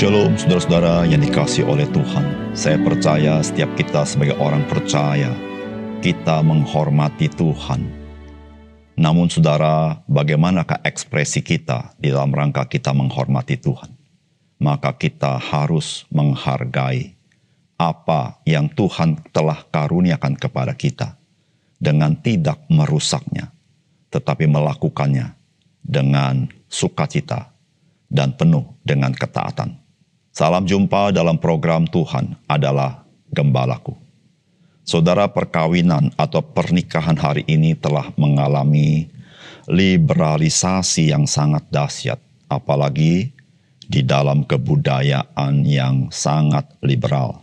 Shalom saudara-saudara yang dikasihi oleh Tuhan. Saya percaya setiap kita sebagai orang percaya, kita menghormati Tuhan. Namun saudara, bagaimanakah ekspresi kita di dalam rangka kita menghormati Tuhan? Maka kita harus menghargai apa yang Tuhan telah karuniakan kepada kita dengan tidak merusaknya, tetapi melakukannya dengan sukacita dan penuh dengan ketaatan. Salam jumpa dalam program Tuhan adalah Gembalaku. Saudara, perkawinan atau pernikahan hari ini telah mengalami liberalisasi yang sangat dahsyat, apalagi di dalam kebudayaan yang sangat liberal.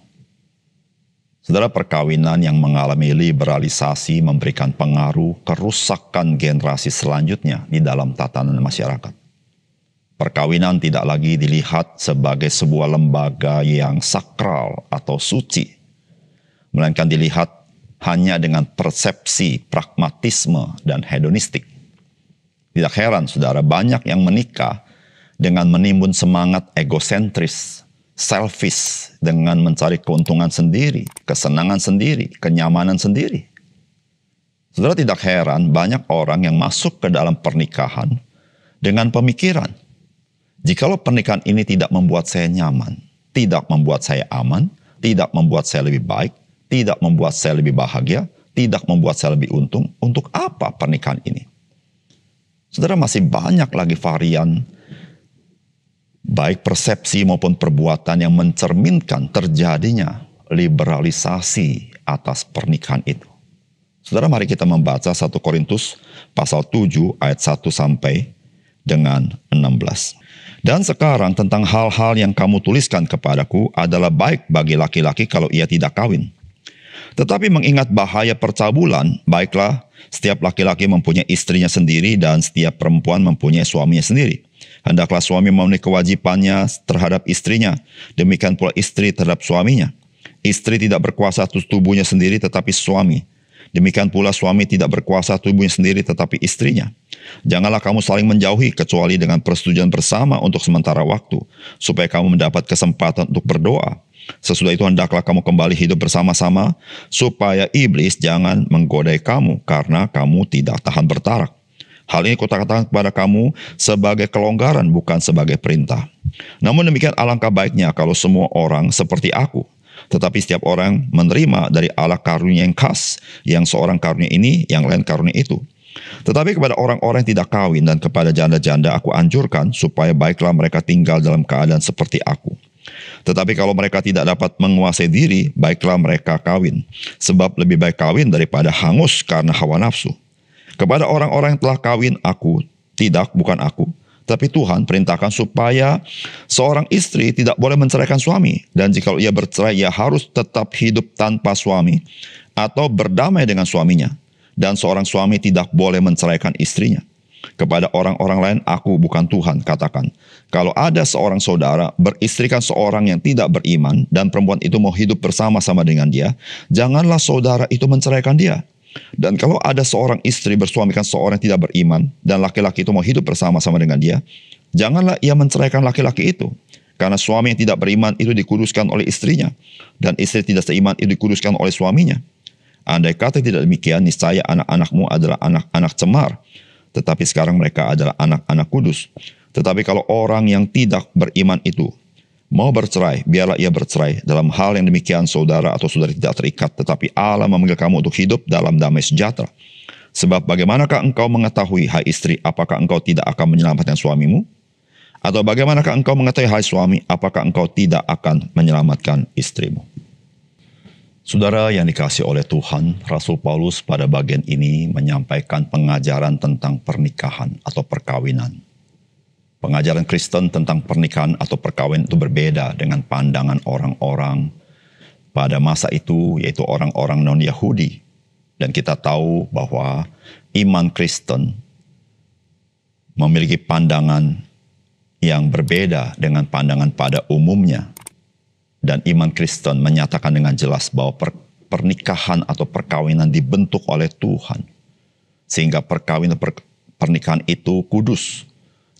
Saudara, perkawinan yang mengalami liberalisasi memberikan pengaruh kerusakan generasi selanjutnya di dalam tatanan masyarakat. Perkawinan tidak lagi dilihat sebagai sebuah lembaga yang sakral atau suci, melainkan dilihat hanya dengan persepsi, pragmatisme, dan hedonistik. Tidak heran, saudara, banyak yang menikah dengan menimbun semangat egosentris, selfish, dengan mencari keuntungan sendiri, kesenangan sendiri, kenyamanan sendiri. Saudara, tidak heran banyak orang yang masuk ke dalam pernikahan dengan pemikiran, jikalau pernikahan ini tidak membuat saya nyaman, tidak membuat saya aman, tidak membuat saya lebih baik, tidak membuat saya lebih bahagia, tidak membuat saya lebih untung, untuk apa pernikahan ini? Saudara, masih banyak lagi varian, baik persepsi maupun perbuatan yang mencerminkan terjadinya liberalisasi atas pernikahan itu. Saudara, mari kita membaca 1 Korintus pasal 7 ayat 1 sampai dengan 16. Dan sekarang tentang hal-hal yang kamu tuliskan kepadaku adalah baik bagi laki-laki kalau ia tidak kawin. Tetapi mengingat bahaya percabulan, baiklah setiap laki-laki mempunyai istrinya sendiri dan setiap perempuan mempunyai suaminya sendiri. Hendaklah suami memenuhi kewajibannya terhadap istrinya, demikian pula istri terhadap suaminya. Istri tidak berkuasa atas tubuhnya sendiri tetapi suami. Demikian pula suami tidak berkuasa tubuhnya sendiri tetapi istrinya. Janganlah kamu saling menjauhi kecuali dengan persetujuan bersama untuk sementara waktu, supaya kamu mendapat kesempatan untuk berdoa. Sesudah itu hendaklah kamu kembali hidup bersama-sama, supaya iblis jangan menggodai kamu karena kamu tidak tahan bertarak. Hal ini kukatakan kepada kamu sebagai kelonggaran, bukan sebagai perintah. Namun demikian alangkah baiknya kalau semua orang seperti aku. Tetapi setiap orang menerima dari Allah karunia yang khas, yang seorang karunia ini, yang lain karunia itu. Tetapi kepada orang-orang yang tidak kawin dan kepada janda-janda aku anjurkan supaya baiklah mereka tinggal dalam keadaan seperti aku. Tetapi kalau mereka tidak dapat menguasai diri, baiklah mereka kawin. Sebab lebih baik kawin daripada hangus karena hawa nafsu. Kepada orang-orang yang telah kawin aku, tidak, bukan aku, tapi Tuhan perintahkan supaya seorang istri tidak boleh menceraikan suami. Dan jika ia bercerai, ia harus tetap hidup tanpa suami atau berdamai dengan suaminya. Dan seorang suami tidak boleh menceraikan istrinya. Kepada orang-orang lain, aku bukan Tuhan, katakan. Kalau ada seorang saudara beristrikan seorang yang tidak beriman dan perempuan itu mau hidup bersama-sama dengan dia, janganlah saudara itu menceraikan dia. Dan kalau ada seorang istri bersuamikan seorang yang tidak beriman dan laki-laki itu mau hidup bersama-sama dengan dia, janganlah ia menceraikan laki-laki itu. Karena suami yang tidak beriman itu dikuduskan oleh istrinya, dan istri tidak seiman itu dikuduskan oleh suaminya. Andai kata tidak demikian, niscaya anak-anakmu adalah anak-anak cemar, tetapi sekarang mereka adalah anak-anak kudus. Tetapi kalau orang yang tidak beriman itu mau bercerai, biarlah ia bercerai. Dalam hal yang demikian saudara atau saudari tidak terikat, tetapi Allah memanggil kamu untuk hidup dalam damai sejahtera. Sebab bagaimanakah engkau mengetahui, hai istri, apakah engkau tidak akan menyelamatkan suamimu? Atau bagaimanakah engkau mengetahui, hai suami, apakah engkau tidak akan menyelamatkan istrimu? Saudara yang dikasihi oleh Tuhan, Rasul Paulus pada bagian ini menyampaikan pengajaran tentang pernikahan atau perkawinan. Pengajaran Kristen tentang pernikahan atau perkawinan itu berbeda dengan pandangan orang-orang pada masa itu, yaitu orang-orang non-Yahudi. Dan kita tahu bahwa iman Kristen memiliki pandangan yang berbeda dengan pandangan pada umumnya. Dan iman Kristen menyatakan dengan jelas bahwa pernikahan atau perkawinan dibentuk oleh Tuhan. Sehingga pernikahan itu kudus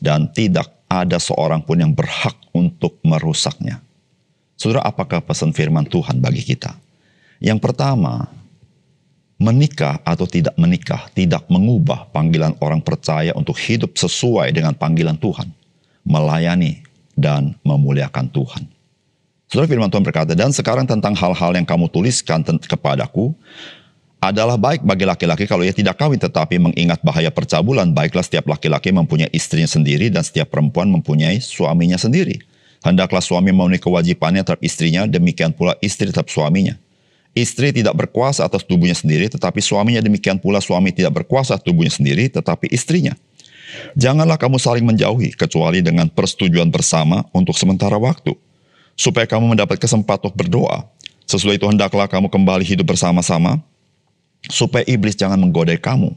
dan tidak ada seorang pun yang berhak untuk merusaknya. Saudara, apakah pesan firman Tuhan bagi kita? Yang pertama, menikah atau tidak menikah tidak mengubah panggilan orang percaya untuk hidup sesuai dengan panggilan Tuhan, melayani dan memuliakan Tuhan. Saudara, firman Tuhan berkata, dan sekarang tentang hal-hal yang kamu tuliskan kepadaku, adalah baik bagi laki-laki kalau ia tidak kawin, tetapi mengingat bahaya percabulan, baiklah setiap laki-laki mempunyai istrinya sendiri dan setiap perempuan mempunyai suaminya sendiri. Hendaklah suami memenuhi kewajibannya terhadap istrinya, demikian pula istri terhadap suaminya. Istri tidak berkuasa atas tubuhnya sendiri, tetapi suaminya, demikian pula suami tidak berkuasa atas tubuhnya sendiri, tetapi istrinya. Janganlah kamu saling menjauhi, kecuali dengan persetujuan bersama untuk sementara waktu, supaya kamu mendapat kesempatan untuk berdoa. Sesudah itu hendaklah kamu kembali hidup bersama-sama, supaya iblis jangan menggodai kamu,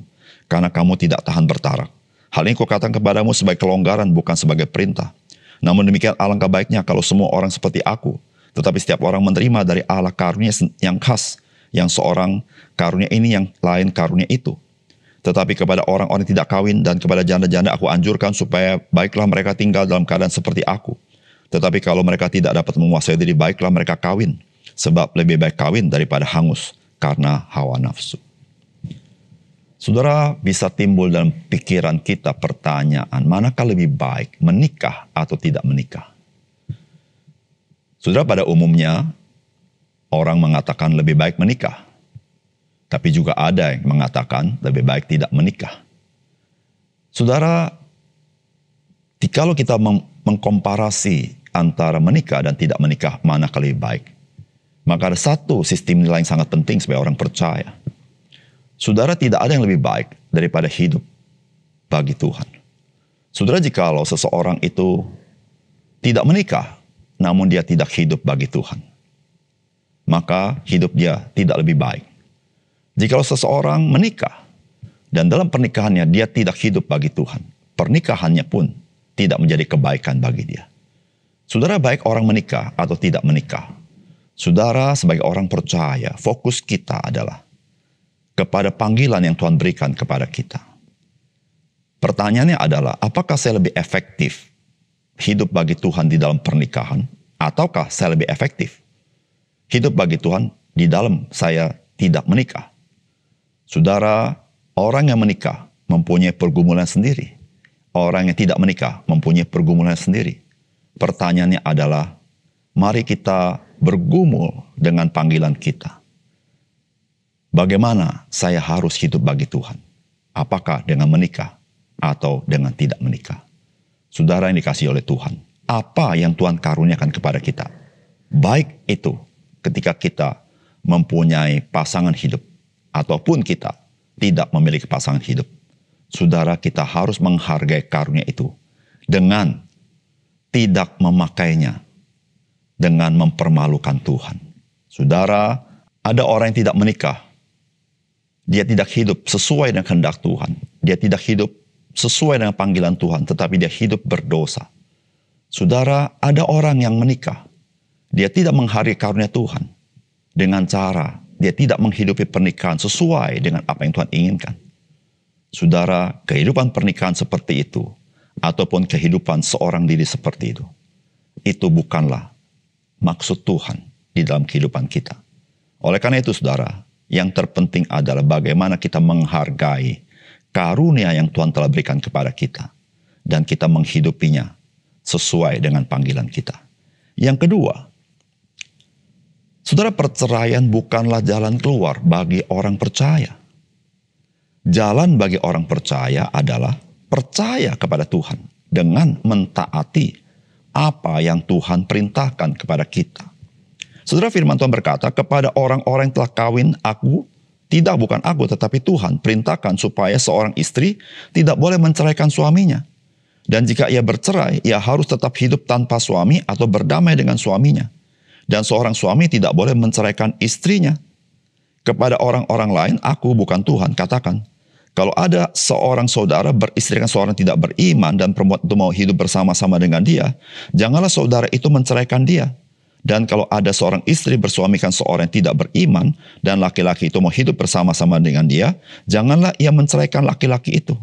karena kamu tidak tahan bertarak. Hal ini kukatakan kepadamu sebagai kelonggaran, bukan sebagai perintah. Namun demikian alangkah baiknya kalau semua orang seperti aku, tetapi setiap orang menerima dari Allah karunia yang khas, yang seorang karunia ini, yang lain karunia itu. Tetapi kepada orang-orang yang tidak kawin dan kepada janda-janda aku anjurkan supaya baiklah mereka tinggal dalam keadaan seperti aku. Tetapi kalau mereka tidak dapat menguasai diri, baiklah mereka kawin, sebab lebih baik kawin daripada hangus karena hawa nafsu. Saudara, bisa timbul dalam pikiran kita pertanyaan, manakah lebih baik, menikah atau tidak menikah? Saudara, pada umumnya orang mengatakan lebih baik menikah. Tapi juga ada yang mengatakan lebih baik tidak menikah. Saudara, kalau kita mengkomparasi antara menikah dan tidak menikah, manakah lebih baik? Maka ada satu sistem nilai yang sangat penting sebagai orang percaya. Saudara, tidak ada yang lebih baik daripada hidup bagi Tuhan. Saudara, jikalau seseorang itu tidak menikah, namun dia tidak hidup bagi Tuhan, maka hidup dia tidak lebih baik. Jikalau seseorang menikah, dan dalam pernikahannya dia tidak hidup bagi Tuhan, pernikahannya pun tidak menjadi kebaikan bagi dia. Saudara, baik orang menikah atau tidak menikah, saudara sebagai orang percaya, fokus kita adalah kepada panggilan yang Tuhan berikan kepada kita. Pertanyaannya adalah, apakah saya lebih efektif hidup bagi Tuhan di dalam pernikahan, ataukah saya lebih efektif hidup bagi Tuhan di dalam saya tidak menikah? Saudara, orang yang menikah mempunyai pergumulan sendiri. Orang yang tidak menikah mempunyai pergumulan sendiri. Pertanyaannya adalah, mari kita bergumul dengan panggilan kita. Bagaimana saya harus hidup bagi Tuhan? Apakah dengan menikah atau dengan tidak menikah? Saudara yang dikasihi oleh Tuhan, apa yang Tuhan karuniakan kepada kita, baik itu ketika kita mempunyai pasangan hidup, ataupun kita tidak memiliki pasangan hidup, saudara, kita harus menghargai karunia itu dengan tidak memakainya dengan mempermalukan Tuhan. Saudara, ada orang yang tidak menikah, dia tidak hidup sesuai dengan kehendak Tuhan, dia tidak hidup sesuai dengan panggilan Tuhan, tetapi dia hidup berdosa. Saudara, ada orang yang menikah, dia tidak menghargai karunia Tuhan dengan cara dia tidak menghidupi pernikahan sesuai dengan apa yang Tuhan inginkan. Saudara, kehidupan pernikahan seperti itu, ataupun kehidupan seorang diri seperti itu bukanlah maksud Tuhan di dalam kehidupan kita. Oleh karena itu, saudara, yang terpenting adalah bagaimana kita menghargai karunia yang Tuhan telah berikan kepada kita, dan kita menghidupinya sesuai dengan panggilan kita. Yang kedua, saudara, perceraian bukanlah jalan keluar bagi orang percaya. Jalan bagi orang percaya adalah percaya kepada Tuhan dengan mentaati apa yang Tuhan perintahkan kepada kita. Saudara, firman Tuhan berkata, kepada orang-orang yang telah kawin bukan aku, tetapi Tuhan perintahkan supaya seorang istri tidak boleh menceraikan suaminya. Dan jika ia bercerai, ia harus tetap hidup tanpa suami atau berdamai dengan suaminya. Dan seorang suami tidak boleh menceraikan istrinya. Kepada orang-orang lain, aku bukan Tuhan, katakan, kalau ada seorang saudara beristrikan seorang tidak beriman dan perempuan itu mau hidup bersama-sama dengan dia, janganlah saudara itu menceraikan dia. Dan kalau ada seorang istri bersuamikan seorang yang tidak beriman dan laki-laki itu mau hidup bersama-sama dengan dia, janganlah ia menceraikan laki-laki itu.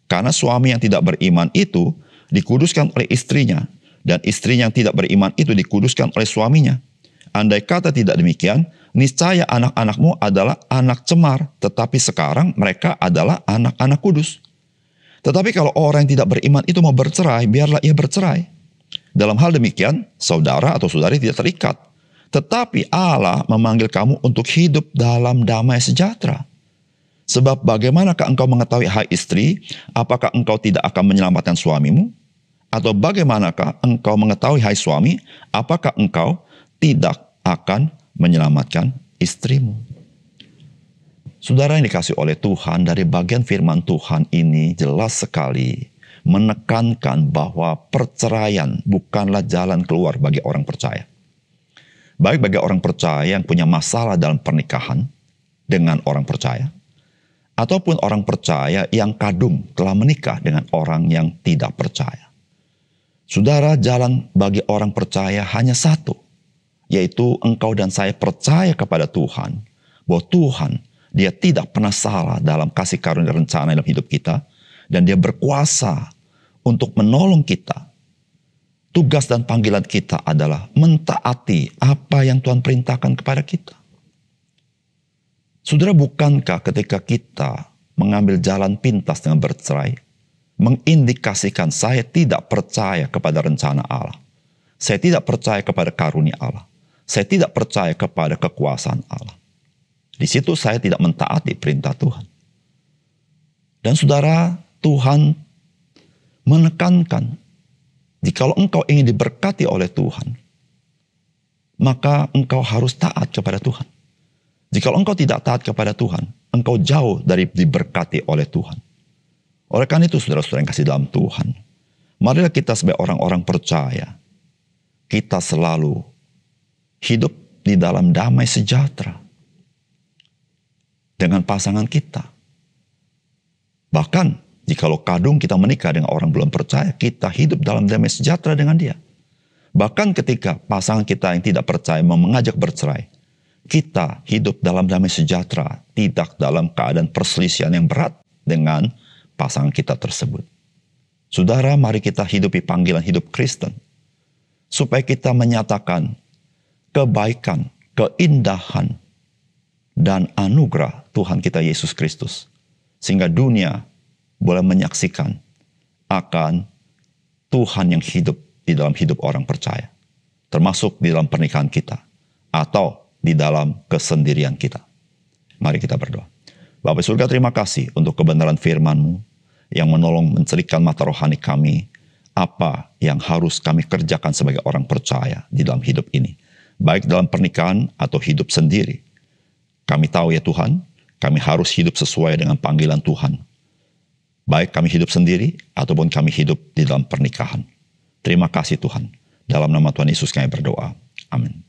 Karena suami yang tidak beriman itu dikuduskan oleh istrinya, dan istrinya yang tidak beriman itu dikuduskan oleh suaminya. Andai kata tidak demikian, niscaya anak-anakmu adalah anak cemar, tetapi sekarang mereka adalah anak-anak kudus. Tetapi kalau orang yang tidak beriman itu mau bercerai, biarlah ia bercerai. Dalam hal demikian, saudara atau saudari tidak terikat. Tetapi Allah memanggil kamu untuk hidup dalam damai sejahtera. Sebab bagaimanakah engkau mengetahui, hai istri, apakah engkau tidak akan menyelamatkan suamimu? Atau bagaimanakah engkau mengetahui, hai suami, apakah engkau tidak akan menyelamatkan istrimu? Saudara yang dikasih oleh Tuhan, dari bagian firman Tuhan ini jelas sekali menekankan bahwa perceraian bukanlah jalan keluar bagi orang percaya. Baik bagi orang percaya yang punya masalah dalam pernikahan dengan orang percaya, ataupun orang percaya yang kadung telah menikah dengan orang yang tidak percaya. Saudara, jalan bagi orang percaya hanya satu, yaitu engkau dan saya percaya kepada Tuhan, bahwa Tuhan, Dia tidak pernah salah dalam kasih karunia rencana dalam hidup kita, dan Dia berkuasa untuk menolong kita. Tugas dan panggilan kita adalah mentaati apa yang Tuhan perintahkan kepada kita. Saudara, bukankah ketika kita mengambil jalan pintas dengan bercerai, mengindikasikan saya tidak percaya kepada rencana Allah. Saya tidak percaya kepada karunia Allah. Saya tidak percaya kepada kekuasaan Allah. Di situ saya tidak mentaati perintah Tuhan. Dan saudara, Tuhan menekankan, jikalau engkau ingin diberkati oleh Tuhan, maka engkau harus taat kepada Tuhan. Jikalau engkau tidak taat kepada Tuhan, engkau jauh dari diberkati oleh Tuhan. Oleh karena itu, saudara-saudara yang kasih dalam Tuhan, marilah kita sebagai orang-orang percaya, kita selalu hidup di dalam damai sejahtera dengan pasangan kita. Bahkan, jikalau kadung kita menikah dengan orang belum percaya, kita hidup dalam damai sejahtera dengan dia. Bahkan ketika pasangan kita yang tidak percaya mau mengajak bercerai, kita hidup dalam damai sejahtera, tidak dalam keadaan perselisihan yang berat dengan pasangan kita tersebut. Saudara, mari kita hidupi panggilan hidup Kristen, supaya kita menyatakan kebaikan, keindahan, dan anugerah Tuhan kita Yesus Kristus. Sehingga dunia boleh menyaksikan akan Tuhan yang hidup di dalam hidup orang percaya. Termasuk di dalam pernikahan kita. Atau di dalam kesendirian kita. Mari kita berdoa. Bapa surga, terima kasih untuk kebenaran firman-Mu yang menolong mencerahkan mata rohani kami. Apa yang harus kami kerjakan sebagai orang percaya di dalam hidup ini. Baik dalam pernikahan atau hidup sendiri. Kami tahu ya Tuhan, kami harus hidup sesuai dengan panggilan Tuhan. Baik kami hidup sendiri, ataupun kami hidup di dalam pernikahan. Terima kasih Tuhan. Dalam nama Tuhan Yesus kami berdoa. Amin.